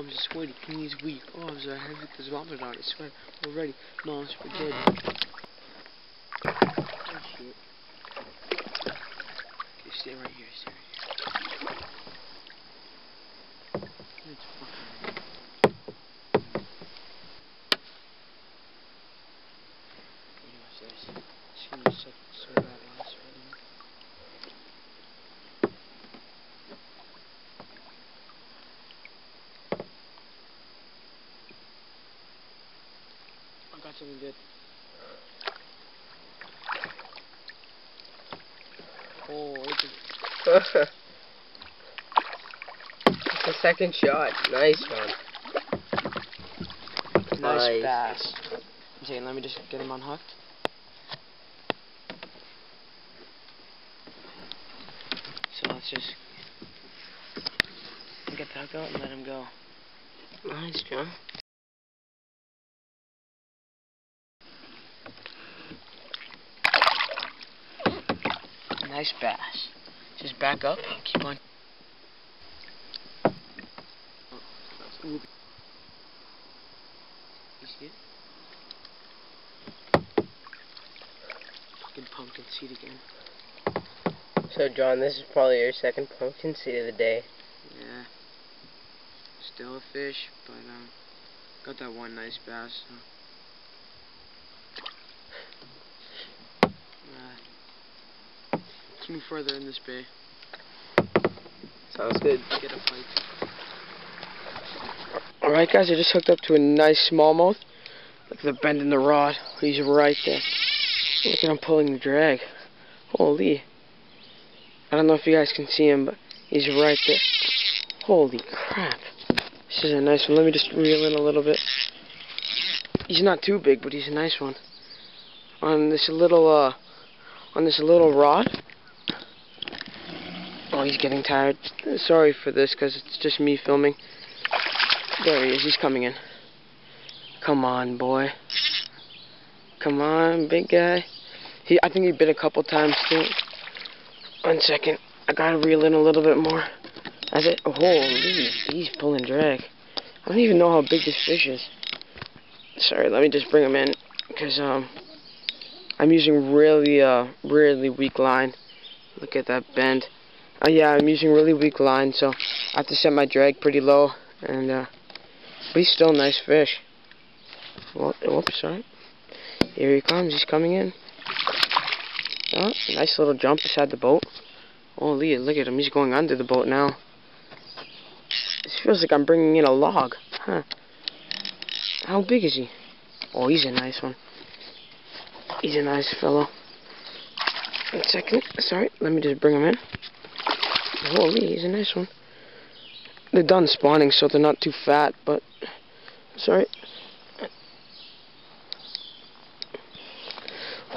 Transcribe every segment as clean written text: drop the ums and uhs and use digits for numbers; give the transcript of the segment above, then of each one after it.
I'm sweaty, knees weak. Oh, I have this vomit on it. Sweat already. Mom, spaghetti. Oh shit. Okay, stay right here. Stay right here. It's fucking. What's this? It's gonna suck so bad on this right now. I got something good. Oh, it's the second shot. Nice one. Nice bass. Okay, let me just get him unhooked. So let's just get the hook out and let him go. Nice, John. Nice bass. Just back up. Keep on. You see it? Fucking pumpkin seed again. So, John, this is probably your second pumpkin seed of the day. Yeah. Still a fish, but got that one nice bass. So. Let's move further in this bay. Sounds good. Get a fight. Alright guys, I just hooked up to a nice smallmouth. Look at the bend in the rod. He's right there. Look at him pulling the drag. Holy. I don't know if you guys can see him, but he's right there. Holy crap. This is a nice one. Let me just reel in a little bit. He's not too big, but he's a nice one. On this little rod. Oh, he's getting tired. Sorry for this, because it's just me filming. There he is. He's coming in. Come on, boy. Come on, big guy. I think he bit a couple times, too. 1 second. I gotta reel in a little bit more. That's it. Holy, he's pulling drag. I don't even know how big this fish is. Sorry, let me just bring him in. Because, I'm using really weak line. Look at that bend. Yeah, I'm using really weak line, so I have to set my drag pretty low. And, but he's still a nice fish. Whoops, sorry. Here he comes. He's coming in. Oh, nice little jump beside the boat. Holy, look at him. He's going under the boat now. This feels like I'm bringing in a log. Huh. How big is he? Oh, he's a nice one. He's a nice fellow. 1 second. Sorry, let me just bring him in. Holy, he's a nice one. They're done spawning, so they're not too fat, but... Sorry.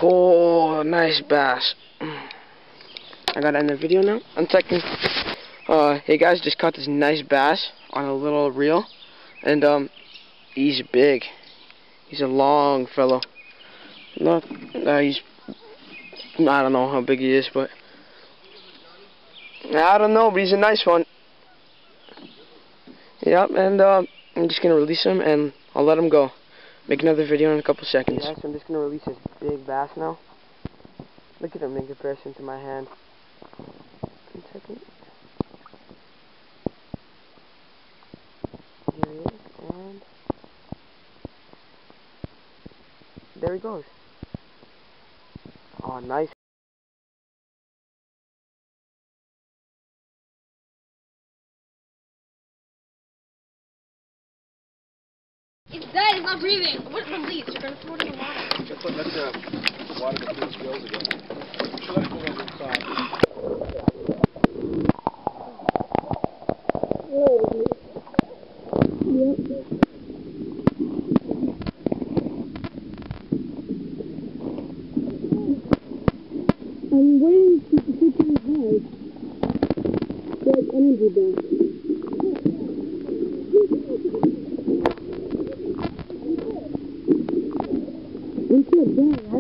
Oh, nice bass. I gotta end the video now. 1 second. Hey guys, just caught this nice bass on a little reel. And, he's big. He's a long fellow. Look, I don't know how big he is, but... I don't know, but he's a nice one. Yep, and I'm just gonna release him and I'll let him go. Make another video in a couple seconds. Yeah, so I'm just gonna release this big bass now. Look at him in comparison to my hand. 1 second. Here he is, and there he goes. Oh, nice. It's dead, it's not breathing. What release? You're gonna throw it in the water. Let the water go through its gills again. Let it go on the side. I'm waiting to hit his head. Get energy back. It's a bad.